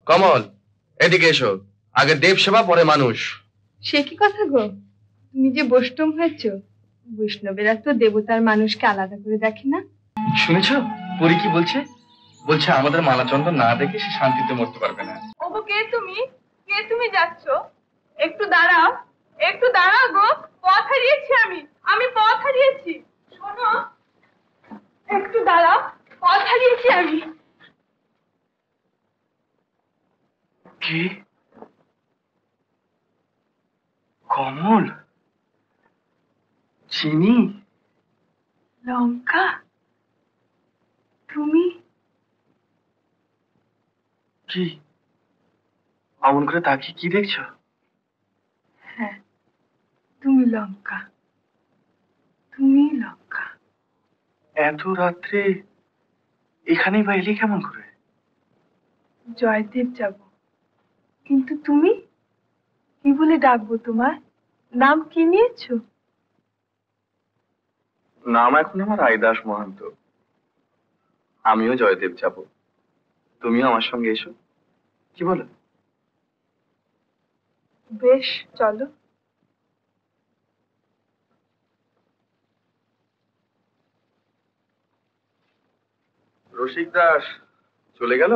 কমল, এদিকে এসো। আগে দেব সেবা, পরে মানুষ। সে কি কথা গো? তুমি যে বৈষ্ণব হয়েছ, বৈষ্ণবেরা তো দেবতার মানুষকে আলাদা করে দেখে না। শুনেছ পরি কি বলছে? বলছে আমাদের মালাচন্দন না দেখে সে শান্তিতে মরতে পারবে না। ওগো, কে তুমি? কে তুমি যাচ্ছ? একটু দাঁড়াও, একটু দাঁড়াও গো। পথ হারিয়েছি আমি পথ হারিয়েছি। শোনো, একটু দাঁড়াও, পথ হারিয়েছি আমি। কি? কমল? চিনি? লঙ্কা? তুমি? কি অমন করে তাকিয়ে কি দেখছো? হ্যাঁ, তুমি লঙ্কা, তুমি লঙ্কা। এত রাত্রে এখানেই বা এলি কেমন করে? জয়দেব যাব, কিন্তু তুমি? কি বলে ডাকবো তোমার? নাম কি নিয়েছো? নাম এখন আমার রায়দাস মহান্ত। আমিও জয়দেব যাব, তুমিও আমার সঙ্গে এসো, কি বলো? বেশ, চলো। রসিক দাস চলে গেল?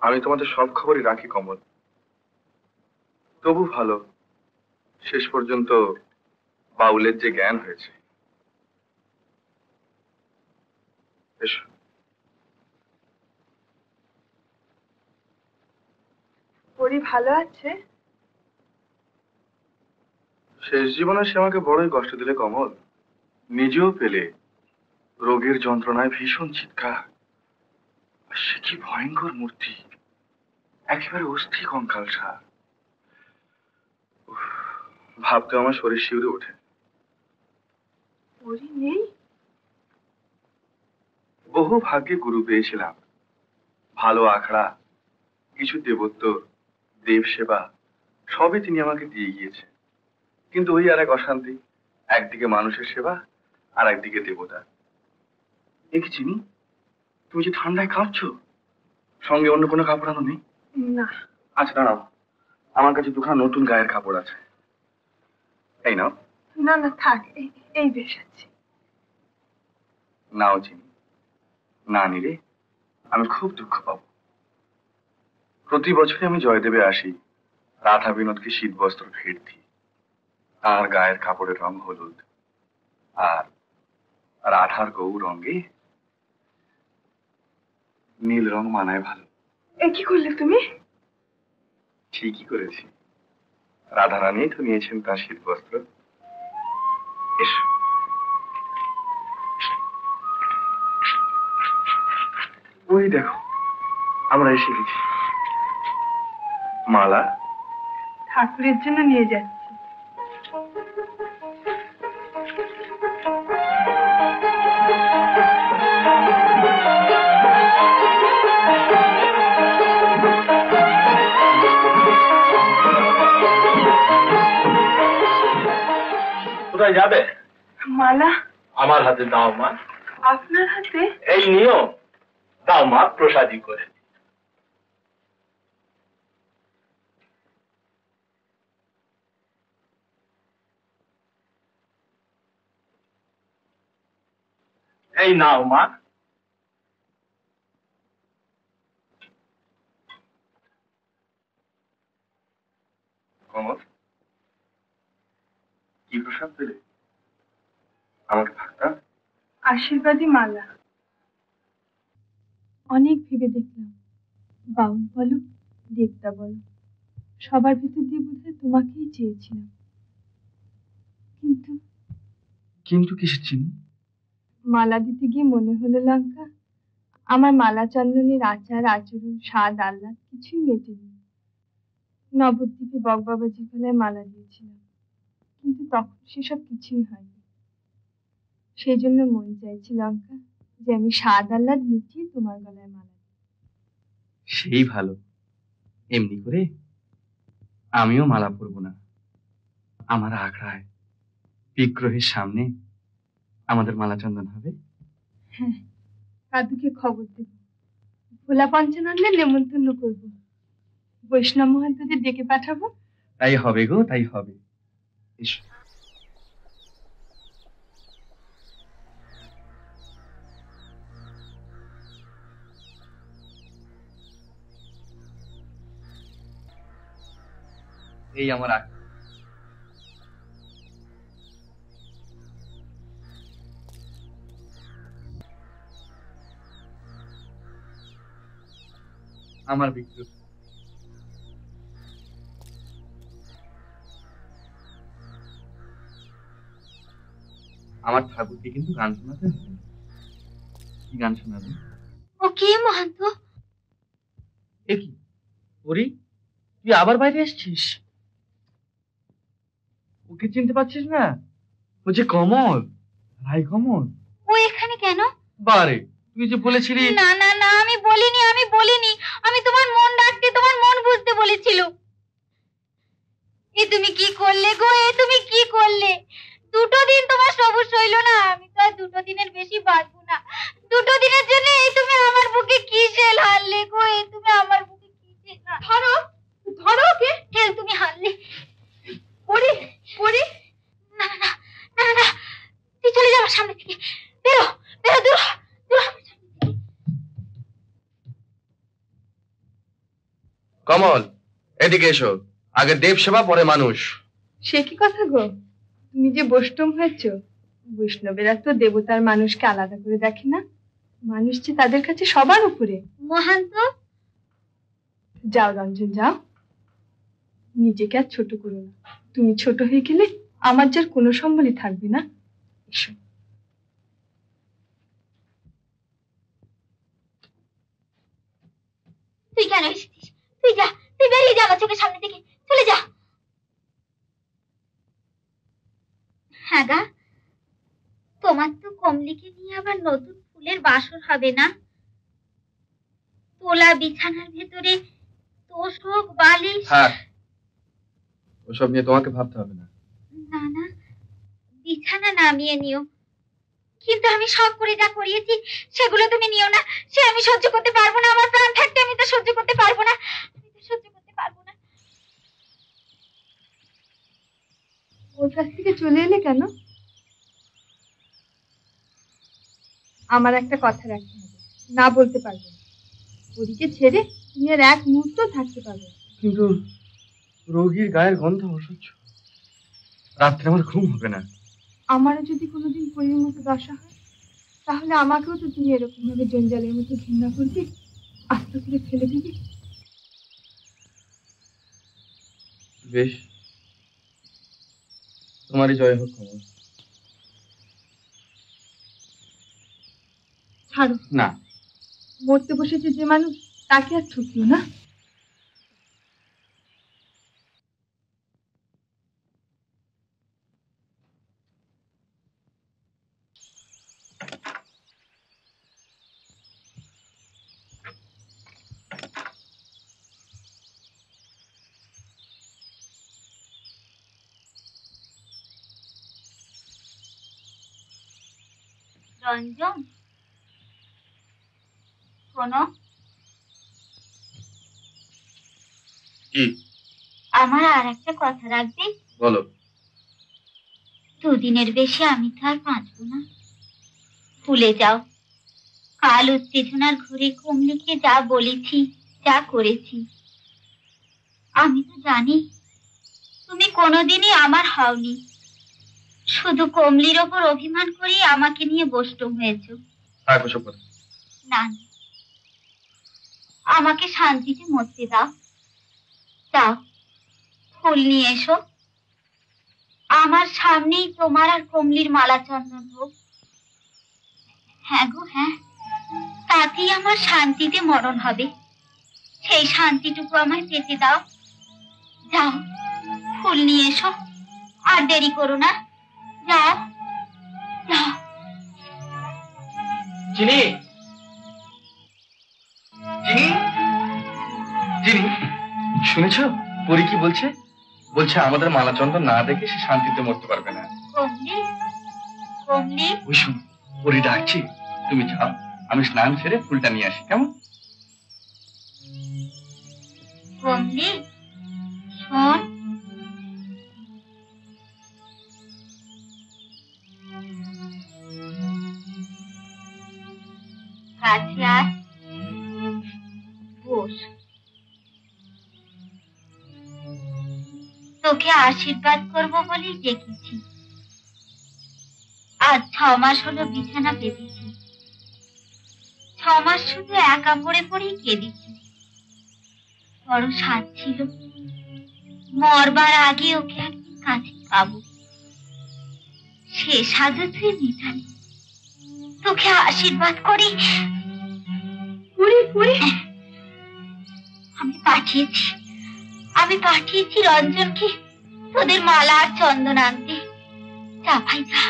আমি তোমাদের সব খবরই রাখি কমল, তবু ভালো শেষ পর্যন্ত বাউলের যে জ্ঞান হয়েছে। এসো। পরি ভালো আছে? শেষ জীবনে সে আমাকে বড়ই কষ্ট দিলে কমল। নিজেও পেলে রোগের যন্ত্রণায় ভীষণ চিৎকার। আর সে কি ভয়ঙ্কর মূর্তি, একেবারে অস্থি কঙ্কালসার। ভাবতে আমার শরীর শিউরে ওঠে। পরি নেই? বহু ভাগ্যে গুরু পেয়েছিলাম, ভালো আখড়া, কিছু দেবত্ব, দেব সেবা সবই তিনি আমাকে দিয়ে গিয়েছে। কিন্তু ওই আর এক অশান্তি, একদিকে মানুষের সেবা আর একদিকে দেবতা। এ কি চিনি, তুমি যে ঠান্ডায় কাঁপছো, সঙ্গে অন্য কোনো কাপড় আনো নেই? না। আচ্ছা দাঁড়াও, আমার কাছে দুখানা নতুন গায়ের কাপড় আছে, এই নাও। না না, থাক, এই বেশ আছে। নাও চিনি, না নিলে আমি খুব দুঃখ পাবো। প্রতি বছরই আমি জয়দেবে আসি, রাধা বিনোদকে শীত বস্ত্র ভেট দিই। আর গায়ের কাপড়ের রং হলুদ, আর রাধার গৌ রঙে নীল রং মানায় ভালো। এ কি করলে তুমি? ঠিকই করেছি, রাধা রানী তো নিয়েছেন তার শীত বস্ত্র। এসো। ওই দেখো, আমরা এসে গেছি। মালা ঠাকুরের জন্য নিয়ে যাচ্ছি। কোথায় যাবে? মালা আমার হাতে দাও মা। আপনার হাতে? এই নিও, দাও মা, প্রসাদী করে। এই নাও মা। কমল, কি প্রসাদ পেলে? আমাকে থাকতাম। আশীর্বাদী মালা। অনেক ভেবে দেখলাম, বাউল বলো, দেবতা বলো, সবার ভিতর দিয়ে বোধহয় তোমাকেই চেয়েছিলাম। কিন্তু কিন্তু কিসের চিনি? মালা দিতে গিয়ে মনে হলো লঙ্কা, আমার মালা চন্দনের আচার আচরণ স্বাদ আহ্লাদ কিছুই মেটেনি। নবদ্বীপে বকবাবাজি গলায় মালা দিয়েছিলাম, কিন্তু তখন সেসব কিছুই হয়নি। সেই জন্য মন চাইছে লঙ্কা, যে আমি স্বাদ আহ্লাদ মিটিয়ে তোমার গলায় মালা দিই। সেই ভালো, এমনি করে আমিও মালা পরবো না। আমার আখড়ায় বিগ্রহের সামনে আমাদের মালা চন্দন হবে? হ্যাঁ, দাদুকে খবর দেব, ভোলা পঞ্চানন্দে নেমন্তন্ন করব, বৈষ্ণব মহান্তদের ডেকে পাঠাবো। তাই হবে গো, তাই হবে। এসো। এই আমার আমার বিগ্রহ। আমার ঠাকুরকে কিন্তু গান শোনাতে হবে। কি গান শোনাবে? ও কে মহান্ত? এ কি পরি, তুই আবার বাইরে এসেছিস? ওকে চিনতে পারছিস না? ও যে কমল, ভাই কমল। ও এখানে কেন? বারে, তুই যে বলেছিলি। না না না, আমি বলিনি, আমি বলিনি। আমি তোমার মন ডাকতে, তোমার মন বুঝতে বলেছিল। এ তুমি কি করলে গো, এ তুমি কি করলে? দুটো দিন তোমার সবুজ হইল না, আমি তো আর দুটো দিনের বেশি বাঁচবো না। দুটো দিনের জন্য এই তুমি আমার বুকে কি শেল হারলে গো, এ তুমি আমার বুকে কি শেল। ধরো ধরো ওকে। হ্যাঁ, তুমি হারলে। পড়ি পড়ি। না না না না না, তুই চলে যা আমার সামনে থেকে। বেরো বেরো, দূর হ, দূর হ আমার সামনে থেকে। কমল, এদিকে এসো। আগে দেব সেবা, পরে মানুষ। সে কি কথা গো, তুমি যে বৈষ্ণব হয়েছ, বৈষ্ণবেরা তো দেবতার মানুষকে আলাদা করে দেখে না, মানুষ যে তাদের কাছে সবার উপরে। মহান্ত, যাও রঞ্জন, যাও, নিজেকে আর ছোট করো না। তুমি ছোট হয়ে গেলে আমার যার কোনো সম্বলই থাকবে না। এসো। তুই কেন এসেছিস? তুই যা, তুই বেরিয়ে যা আমার চোখের সামনে থেকে, চলে যা। হ্যাঁ গা, তোমার তো কমলিকে নিয়ে আবার নতুন ফুলের বাসর হবে না? তোলা বিছানার ভেতরে তোষক বালিশ। হ্যাঁ, ওসব নিয়ে তোমাকে ভাবতে হবে না। না না, বিছানা নামিয়ে নিও, কিন্তু আমি সব করে যা করিয়েছি সেগুলো তুমি নিও না। সে আমি সহ্য করতে পারবো না, আমার প্রাণ থাকতে আমি তো সহ্য করতে পারবো না, আমি তো সহ্য করতে পারবো না। ওর কাছ থেকে চলে এলে কেন? আমার একটা কথা রাখতে হবে, না বলতে পারবে না। ওদিকে ছেড়ে তুমি আর এক মুহূর্ত থাকতে পারবে না। কিন্তু রোগীর গায়ের গন্ধ অসহ্য, রাত্রে আমার ঘুম হবে না। আমারও যদি কোনোদিন পরীর মতো দশা হয়, তাহলে আমাকেও তো তুমি এরকম ভাবে জঞ্জালের মতো ঘৃণা করবে, আস্ত করে ফেলে দিবে। বেশ, তোমারই জয় হোক কমল। ছাড়ো না, মরতে বসেছে যে মানুষ, তাকে আর ঠকিও না। রঞ্জন, শোনো, কি? আমার আর একটা কথা রাখবে? বলো। দুদিনের বেশি আমি তো আর বাঁচবো না। ভুলে যাও কাল উত্তেজনার ঘরে কমলিকে যা বলেছি, যা করেছি। আমি তো জানি তুমি কোনোদিনই আমার হওনি, শুধু কমলির ওপর অভিমান করেই আমাকে নিয়ে বৈষ্ণব হয়েছো। থাক ওসব কথা। না না, আমাকে শান্তিতে মরতে দাও। যাও, ফুল নিয়ে এসো, আমার সামনেই তোমার আর কমলির মালা চন্দন হোক। হ্যাঁ গো হ্যাঁ, তাতেই আমার শান্তিতে মরণ হবে। সেই শান্তিটুকু আমায় পেতে দাও। যাও, ফুল নিয়ে এসো, আর দেরি করো না, যাও যাও। চিনি, চিনি, চিনি, শুনেছ পরি কি বলছে? বলছে আমাদের মালা চন্দন না দেখে সে শান্তিতে মরতে পারবে না। কমলি, কমলি, ওই শোনো, ওরে ডাকছি, তুমি যাও, আমি স্নান সেরে ফুলটা নিয়ে আসি, কেমন? কমলি, শোন। কাছে আয়, বস। তোকে আশীর্বাদ করব বলেই ডেকেছি। আজ 6 মাস হলো বিছানা পেতেছি। 6 মাস শুধু একা পড়ে পড়েই কেঁদেছি। বড় স্বাদ ছিল মরবার আগে ওকে একদিন কাছে পাবো। সে স্বাদও তুই মিটালি। তোকে আশীর্বাদ করি। আমি পাঠিয়েছি রঞ্জনকে তোদের মালা আর চন্দন আনতে। যা ভাই যা,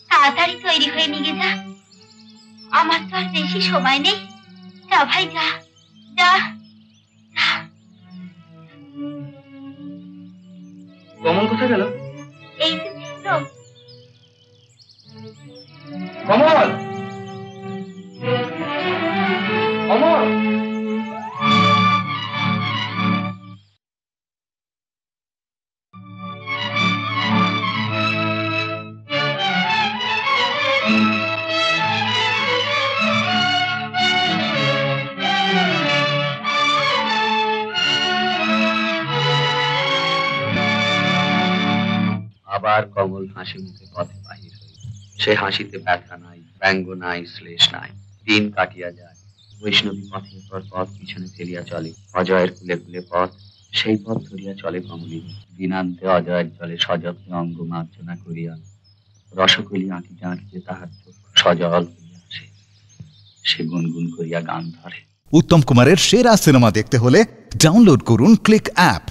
তাড়াতাড়ি তৈরি হয়ে নিয়ে যা। আমার তো আর বেশি সময় নেই। যা ভাই যা, যা। কমল কোথায় গেল? এই তো ছিল। কমল, কমল। আবার কমল হাসি মুখে পথে বাহির হইল। সে হাসিতে ব্যথা নাই, ব্যঙ্গ নাই, শ্লেষ নাই। দিন কাটিয়া যায়। বৈষ্ণবী পথের পর পথ পিছনে ফেলিয়া চলে। অজয়ের কুলে কুলে পথ, সেই পথ ধরিয়া চলে কমলিনী। দিনান্তে অজয়ের জলে সযত্নে অঙ্গ মার্জনা করিয়া রসকলি আঁকিতে আঁকিতে তাহার চক্ষু সজল হইয়া আসে। সে গুনগুন করিয়া গান ধরে। উত্তম কুমারের সেরা সিনেমা দেখতে হলে ডাউনলোড করুন ক্লিক অ্যাপ।